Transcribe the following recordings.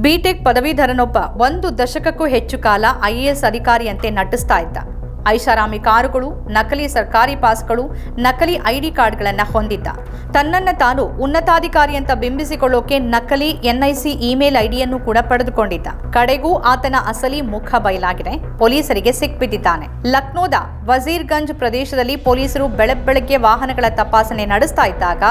BTech ಪದವೀಧರನೊಬ್ಬ 1 ದಶಕಕ್ಕೂ ಹೆಚ್ಚು ಕಾಲ IAS ಅಧಿಕಾರಿಯಂತೆ ನಟಿಸ್ತಾ ಇದ್ದ. ಐಷಾರಾಮಿ ಕಾರುಗಳು, ನಕಲಿ ಸರ್ಕಾರಿ ಪಾಸ್ಗಳು, ನಕಲಿ ಐಡಿ ಕಾರ್ಡ್ಗಳನ್ನು ಹೊಂದಿದ್ದ. ತನ್ನನ್ನು ತಾನು ಉನ್ನತಾಧಿಕಾರಿ ಅಂತ ಬಿಂಬಿಸಿಕೊಳ್ಳೋಕೆ ನಕಲಿ ಎನ್ಐಸಿ ಇಮೇಲ್ ಐಡಿಯನ್ನು ಕೂಡ ಪಡೆದುಕೊಂಡಿದ್ದ. ಕಡೆಗೂ ಆತನ ಅಸಲಿ ಮುಖ ಬಯಲಾಗಿದೆ. ಪೊಲೀಸರಿಗೆ ಸಿಕ್ಬಿದ್ದಿದ್ದಾನೆ. ಲಕ್ನೋದ ವಜೀರ್ಗಂಜ್ ಪ್ರದೇಶದಲ್ಲಿ ಪೊಲೀಸರು ಬೆಳಗ್ಗೆ ವಾಹನಗಳ ತಪಾಸಣೆ ನಡೆಸ್ತಾ ಇದ್ದಾಗ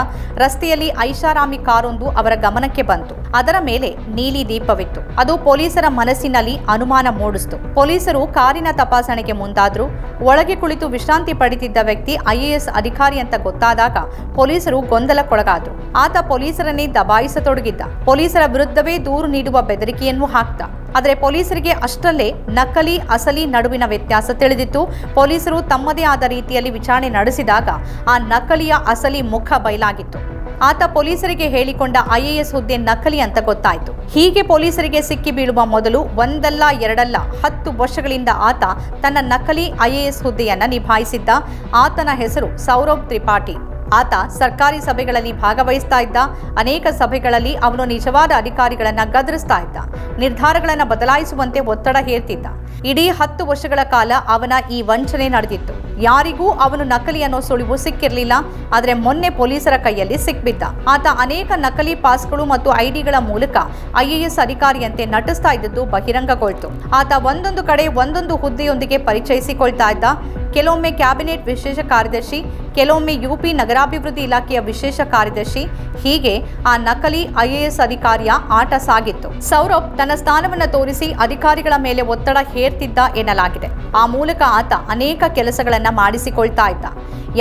ರಸ್ತೆಯಲ್ಲಿ ಐಷಾರಾಮಿ ಕಾರೊಂದು ಅವರ ಗಮನಕ್ಕೆ ಬಂತು. ಅದರ ಮೇಲೆ ನೀಲಿ ದೀಪವಿತ್ತು. ಅದು ಪೊಲೀಸರ ಮನಸ್ಸಿನಲ್ಲಿ ಅನುಮಾನ ಮೂಡಿಸಿತು. ಪೊಲೀಸರು ಕಾರಿನ ತಪಾಸಣೆಗೆ ಮುಂದಾದ್ರು. ಒಳಗೆ ಕುಳಿತು ವಿಶ್ರಾಂತಿ ಪಡೆದಿದ್ದ ವ್ಯಕ್ತಿ ಐಎಎಸ್ ಅಧಿಕಾರಿ ಅಂತ ಗೊತ್ತಾದಾಗ ಪೊಲೀಸರು ಗೊಂದಲಕ್ಕೊಳಗಾದ್ರು. ಆತ ಪೊಲೀಸರನ್ನೇ ದಬಾಯಿಸತೊಡಗಿದ್ದ. ಪೊಲೀಸರ ವಿರುದ್ಧವೇ ದೂರು ನೀಡುವ ಬೆದರಿಕೆಯನ್ನು ಹಾಕ್ತ. ಆದರೆ ಪೊಲೀಸರಿಗೆ ಅಷ್ಟರಲ್ಲೇ ನಕಲಿ ಅಸಲಿ ನಡುವಿನ ವ್ಯತ್ಯಾಸ ತಿಳಿದಿತ್ತು. ಪೊಲೀಸರು ತಮ್ಮದೇ ಆದ ರೀತಿಯಲ್ಲಿ ವಿಚಾರಣೆ ನಡೆಸಿದಾಗ ಆ ನಕಲಿಯ ಅಸಲಿ ಮುಖ ಬಯಲಾಗಿತ್ತು. ಆತ ಪೊಲೀಸರಿಗೆ ಹೇಳಿಕೊಂಡ ಐಎಎಸ್ ಹುದ್ದೆ ನಕಲಿ ಅಂತ ಗೊತ್ತಾಯಿತು. ಹೀಗೆ ಪೊಲೀಸರಿಗೆ ಸಿಕ್ಕಿ ಬೀಳುವ ಮೊದಲು 1 ಅಲ್ಲ 2 ಅಲ್ಲ 10 ವರ್ಷಗಳಿಂದ ಆತ ತನ್ನ ನಕಲಿ ಐಎಎಸ್ ಹುದ್ದೆಯನ್ನು ನಿಭಾಯಿಸಿದ್ದ. ಆತನ ಹೆಸರು ಸೌರಭ್ ತ್ರಿಪಾಠಿ. ಆತ ಸರ್ಕಾರಿ ಸಭೆಗಳಲ್ಲಿ ಭಾಗವಹಿಸ್ತಾ ಇದ್ದ. ಅನೇಕ ಸಭೆಗಳಲ್ಲಿ ಅವನು ನಿಜವಾದ ಅಧಿಕಾರಿಗಳನ್ನು ಗದರಿಸ್ತಾ ಇದ್ದ. ನಿರ್ಧಾರಗಳನ್ನು ಬದಲಾಯಿಸುವಂತೆ ಒತ್ತಡ ಹೇರ್ತಿದ್ದ. ಇಡೀ 10 ವರ್ಷಗಳ ಕಾಲ ಅವನ ಈ ವಂಚನೆ ನಡೆದಿತ್ತು. ಯಾರಿಗೂ ಅವನು ನಕಲಿ ಅನ್ನೋ ಸುಳಿವು ಸಿಕ್ಕಿರಲಿಲ್ಲ. ಆದರೆ ಮೊನ್ನೆ ಪೊಲೀಸರ ಕೈಯಲ್ಲಿ ಸಿಕ್ಬಿದ್ದ. ಆತ ಅನೇಕ ನಕಲಿ ಪಾಸ್ಗಳು ಮತ್ತು ಐಡಿಗಳ ಮೂಲಕ ಐಎಎಸ್ ಅಧಿಕಾರಿಯಂತೆ ನಟಿಸ್ತಾ ಇದ್ದದ್ದು ಬಹಿರಂಗಗೊಳ್ತು. ಆತ ಒಂದೊಂದು ಕಡೆ ಒಂದೊಂದು ಹುದ್ದೆಯೊಂದಿಗೆ ಪರಿಚಯಿಸಿಕೊಳ್ತಾ ಇದ್ದ. ಕೆಲವೊಮ್ಮೆ ಕ್ಯಾಬಿನೆಟ್ ವಿಶೇಷ ಕಾರ್ಯದರ್ಶಿ, ಕೆಲವೊಮ್ಮೆ ಯುಪಿ ನಗರಾಭಿವೃದ್ಧಿ ಇಲಾಖೆಯ ವಿಶೇಷ ಕಾರ್ಯದರ್ಶಿ. ಹೀಗೆ ಆ ನಕಲಿ ಐಎಎಸ್ ಅಧಿಕಾರಿಯ ಆಟ ಸಾಗಿತ್ತು. ಸೌರಭ್ ತನ್ನ ಸ್ಥಾನವನ್ನು ತೋರಿಸಿ ಅಧಿಕಾರಿಗಳ ಮೇಲೆ ಒತ್ತಡ ಹೇರ್ತಿದ್ದ ಎನ್ನಲಾಗಿದೆ. ಆ ಮೂಲಕ ಆತ ಅನೇಕ ಕೆಲಸಗಳನ್ನ ಮಾಡಿಸಿಕೊಳ್ತಾ ಇದ್ದ.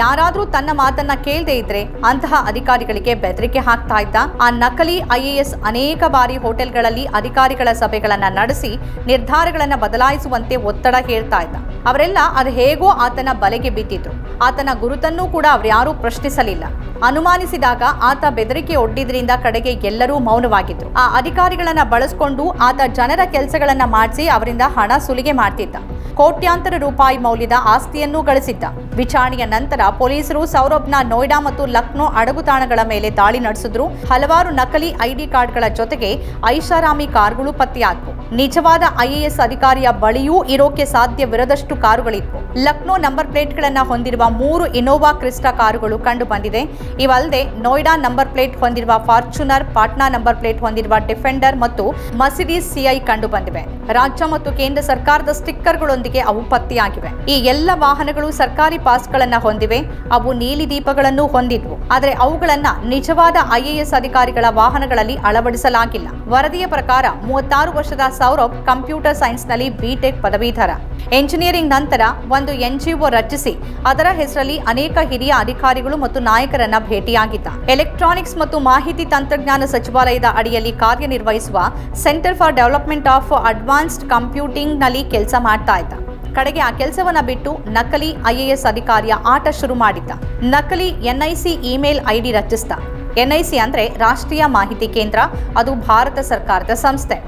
ಯಾರಾದರೂ ತನ್ನ ಮಾತನ್ನ ಕೇಳದೇ ಇದ್ರೆ ಅಂತಹ ಅಧಿಕಾರಿಗಳಿಗೆ ಬೆದರಿಕೆ ಹಾಕ್ತಾ ಇದ್ದ. ಆ ನಕಲಿ ಐಎಎಸ್ ಅನೇಕ ಬಾರಿ ಹೋಟೆಲ್ಗಳಲ್ಲಿ ಅಧಿಕಾರಿಗಳ ಸಭೆಗಳನ್ನ ನಡೆಸಿ ನಿರ್ಧಾರಗಳನ್ನ ಬದಲಾಯಿಸುವಂತೆ ಒತ್ತಡ ಹೇರ್ತಾ ಇದ್ದ. ಅವರೆಲ್ಲ ಅದು ಹೇಗೋ ಆತನ ಬಲೆಗೆ ಬಿದ್ದಿದ್ರು. ಆತನ ಗುರುತನ್ನೂ ಕೂಡ ಅವರ್ಯಾರೂ ಪ್ರಶ್ನಿಸಲಿಲ್ಲ. ಅನುಮಾನಿಸಿದಾಗ ಆತ ಬೆದರಿಕೆ ಒಡ್ಡಿದ್ರಿಂದ ಕಡೆಗೆ ಎಲ್ಲರೂ ಮೌನವಾಗಿದ್ರು. ಆ ಅಧಿಕಾರಿಗಳನ್ನ ಬಳಸಿಕೊಂಡು ಆತ ಜನರ ಕೆಲಸಗಳನ್ನ ಮಾಡಿಸಿ ಅವರಿಂದ ಹಣ ಸುಲಿಗೆ ಮಾಡ್ತಿದ್ದ. ಕೋಟ್ಯಾಂತರ ರೂಪಾಯಿ ಮೌಲ್ಯದ ಆಸ್ತಿಯನ್ನೂ ಗಳಿಸಿದ್ದ. ವಿಚಾರಣೆಯ ನಂತರ ಪೊಲೀಸರು ಸೌರಭ್ನ ನೋಯ್ಡಾ ಮತ್ತು ಲಕ್ನೋ ಅಡಗುತಾಣಗಳ ಮೇಲೆ ದಾಳಿ ನಡೆಸಿದ್ರು. ಹಲವಾರು ನಕಲಿ ಐಡಿ ಕಾರ್ಡ್ಗಳ ಜೊತೆಗೆ ಐಷಾರಾಮಿ ಕಾರುಗಳು ಪತ್ತೆಯಾದವು. ನಿಜವಾದ ಐಎಎಸ್ ಅಧಿಕಾರಿಯ ಬಳಿಯೂ ಇರೋಕೆ ಸಾಧ್ಯವಿರದಷ್ಟು ಕಾರುಗಳಿದ್ವು. ಲಕ್ನೋ ನಂಬರ್ ಪ್ಲೇಟ್ಗಳನ್ನ ಹೊಂದಿರುವ 3 ಇನೋವಾ ಕ್ರಿಸ್ಟಾ ಕಾರುಗಳು ಕಂಡು ಬಂದಿದೆ. ಇವಲ್ಲದೆ ನೋಯ್ಡಾ ನಂಬರ್ ಪ್ಲೇಟ್ ಹೊಂದಿರುವ ಫಾರ್ಚುನರ್, ಪಾಟ್ನಾ ನಂಬರ್ ಪ್ಲೇಟ್ ಹೊಂದಿರುವ ಡಿಫೆಂಡರ್ ಮತ್ತು ಮರ್ಸಿಡೀಸ್ ಸಿಐ ಕಂಡು ಬಂದಿವೆ. ರಾಜ್ಯ ಮತ್ತು ಕೇಂದ್ರ ಸರ್ಕಾರದ ಸ್ಟಿಕ್ಕರ್ಗಳೊಂದಿಗೆ ಅವು ಪತ್ತೆಯಾಗಿವೆ. ಈ ಎಲ್ಲ ವಾಹನಗಳು ಸರ್ಕಾರಿ ಪಾಸ್ಗಳನ್ನ ಹೊಂದಿವೆ. ಅವು ನೀಲಿ ದೀಪಗಳನ್ನು ಹೊಂದಿದ್ವು. ಆದರೆ ಅವುಗಳನ್ನ ನಿಜವಾದ ಐಎಎಸ್ ಅಧಿಕಾರಿಗಳ ವಾಹನಗಳಲ್ಲಿ ಅಳವಡಿಸಲಾಗಿಲ್ಲ. ವರದಿಯ ಪ್ರಕಾರ 36 ವರ್ಷದ ಸೌರಭ್ ಕಂಪ್ಯೂಟರ್ ಸೈನ್ಸ್ನಲ್ಲಿ ಬಿಟೆಕ್ ಪದವೀಧರ. ಎಂಜಿನಿಯರಿಂಗ್ ನಂತರ ಒಂದು NGO ರಚಿಸಿ ಅದರ ಹೆಸರಲ್ಲಿ ಅನೇಕ ಹಿರಿಯ ಅಧಿಕಾರಿಗಳು ಮತ್ತು ನಾಯಕರನ್ನ ಭೇಟಿಯಾಗಿದ್ದ. ಎಲೆಕ್ಟ್ರಾನಿಕ್ಸ್ ಮತ್ತು ಮಾಹಿತಿ ತಂತ್ರಜ್ಞಾನ ಸಚಿವಾಲಯದ ಅಡಿಯಲ್ಲಿ ಕಾರ್ಯನಿರ್ವಹಿಸುವ centre for development of advanced computing ನಲ್ಲಿ ಕೆಲಸ ಮಾಡ್ತಾ ಇದ್ದ. ಕಡೆಗೆ ಆ ಕೆಲಸವನ್ನ ಬಿಟ್ಟು ನಕಲಿ ಐಎಎಸ್ ಅಧಿಕಾರಿಯ ಆಟ ಶುರು ಮಾಡಿದ್ದ. ನಕಲಿ ಎನ್ಐಸಿ ಇಮೇಲ್ ಐಡಿ ರಚಿಸಿದ. ಎನ್ಐಸಿ ಅಂದ್ರೆ ರಾಷ್ಟ್ರೀಯ ಮಾಹಿತಿ ಕೇಂದ್ರ. ಅದು ಭಾರತ ಸರ್ಕಾರದ ಸಂಸ್ಥೆ.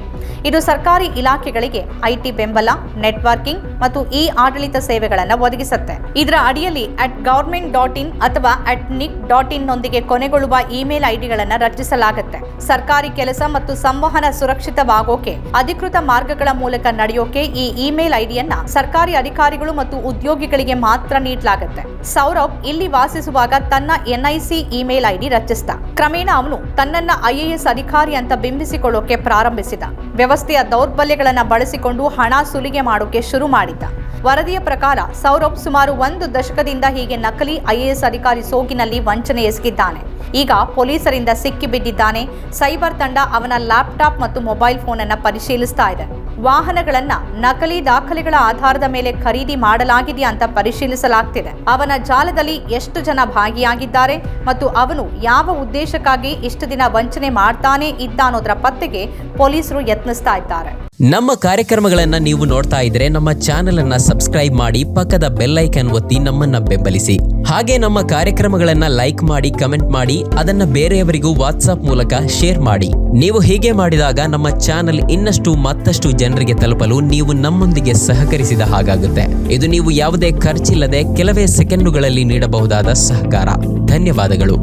ಇದು ಸರ್ಕಾರಿ ಇಲಾಖೆಗಳಿಗೆ ಐಟಿ ಬೆಂಬಲ, ನೆಟ್ವರ್ಕಿಂಗ್ ಮತ್ತು ಆಡಳಿತ ಸೇವೆಗಳನ್ನು ಒದಗಿಸುತ್ತೆ. ಇದರ ಅಡಿಯಲ್ಲಿ @government.in ಅಥವಾ @nic.in ನೊಂದಿಗೆ ಕೊನೆಗೊಳ್ಳುವ ಇಮೇಲ್ ಐಡಿಗಳನ್ನು ರಚಿಸಲಾಗುತ್ತೆ. ಸರ್ಕಾರಿ ಕೆಲಸ ಮತ್ತು ಸಂವಹನ ಸುರಕ್ಷಿತವಾಗೋಕೆ ಅಧಿಕೃತ ಮಾರ್ಗಗಳ ಮೂಲಕ ನಡೆಯೋಕೆ ಈ ಇಮೇಲ್ ಐಡಿಯನ್ನ ಸರ್ಕಾರಿ ಅಧಿಕಾರಿಗಳು ಮತ್ತು ಉದ್ಯೋಗಿಗಳಿಗೆ ಮಾತ್ರ ನೀಡಲಾಗುತ್ತೆ. ಸೌರಭ್ ಇಲ್ಲಿ ವಾಸಿಸುವಾಗ ತನ್ನ ಎನ್ಐಸಿ ಇಮೇಲ್ ಐಡಿ ರಚಿಸಿದ. ಕ್ರಮೇಣ ಅವನು ತನ್ನನ್ನ ಐಎಎಸ್ ಅಧಿಕಾರಿ ಅಂತ ಬಿಂಬಿಸಿಕೊಳ್ಳೋಕೆ ಪ್ರಾರಂಭಿಸಿದ. ವ್ಯವಸ್ಥೆಯ ದೌರ್ಬಲ್ಯಗಳನ್ನು ಬಳಸಿಕೊಂಡು ಹಣ ಸುಲಿಗೆ ಮಾಡೋಕೆ ಶುರು ಮಾಡಿದ್ದ. ವರದಿಯ ಪ್ರಕಾರ ಸೌರಭ್ ಸುಮಾರು 1 ದಶಕದಿಂದ ಹೀಗೆ ನಕಲಿ ಐಎಎಸ್ ಅಧಿಕಾರಿ ಸೋಗಿನಲ್ಲಿ ವಂಚನೆ ಎಸಗಿದ್ದಾನೆ. ಈಗ ಪೊಲೀಸರಿಂದ ಸಿಕ್ಕಿ ಬಿದ್ದಿದ್ದಾನೆ. ಸೈಬರ್ ತಂಡ ಅವನ ಲ್ಯಾಪ್ಟಾಪ್ ಮತ್ತು ಮೊಬೈಲ್ ಫೋನ್ ಅನ್ನು ಪರಿಶೀಲಿಸ್ತಾ ಇದೆ. ವಾಹನಗಳನ್ನ ನಕಲಿ ದಾಖಲೆಗಳ ಆಧಾರದ ಮೇಲೆ ಖರೀದಿ ಮಾಡಲಾಗಿದೆಯಾ ಅಂತ ಪರಿಶೀಲಿಸಲಾಗ್ತಿದೆ. ಅವನ ಜಾಲದಲ್ಲಿ ಎಷ್ಟು ಜನ ಭಾಗಿಯಾಗಿದ್ದಾರೆ ಮತ್ತು ಅವನು ಯಾವ ಉದ್ದೇಶಕ್ಕಾಗಿ ಇಷ್ಟು ದಿನ ವಂಚನೆ ಮಾಡ್ತಾನೆ ಇದ್ದ ಅನ್ನೋದರ ಪತ್ತೆಗೆ ಪೊಲೀಸರು ಯತ್ನಿಸ್ತಾ ಇದ್ದಾರೆ. ನಮ್ಮ ಕಾರ್ಯಕ್ರಮಗಳನ್ನ ನೀವು ನೋಡ್ತಾ ಇದ್ರೆ ನಮ್ಮ ಚಾನೆಲ್ ಅನ್ನ ಸಬ್ಸ್ಕ್ರೈಬ್ ಮಾಡಿ, ಪಕ್ಕದ ಬೆಲ್ ಐಕಾನ್ ಒತ್ತಿ ನಮ್ಮನ್ನ ಬೆಂಬಲಿಸಿ. ಹಾಗೆ ನಮ್ಮ ಕಾರ್ಯಕ್ರಮಗಳನ್ನ ಲೈಕ್ ಮಾಡಿ, ಕಮೆಂಟ್ ಮಾಡಿ, ಅದನ್ನ ಬೇರೆಯವರಿಗೂ ವಾಟ್ಸ್ಆಪ್ ಮೂಲಕ ಶೇರ್ ಮಾಡಿ. ನೀವು ಹೀಗೆ ಮಾಡಿದಾಗ ನಮ್ಮ ಚಾನೆಲ್ ಮತ್ತಷ್ಟು ಜನರಿಗೆ ತಲುಪಲು ನೀವು ನಮ್ಮೊಂದಿಗೆ ಸಹಕರಿಸಿದ ಹಾಗಾಗುತ್ತೆ. ಇದು ನೀವು ಯಾವುದೇ ಖರ್ಚಿಲ್ಲದೆ ಕೆಲವೇ ಸೆಕೆಂಡುಗಳಲ್ಲಿ ನೀಡಬಹುದಾದ ಸಹಕಾರ. ಧನ್ಯವಾದಗಳು.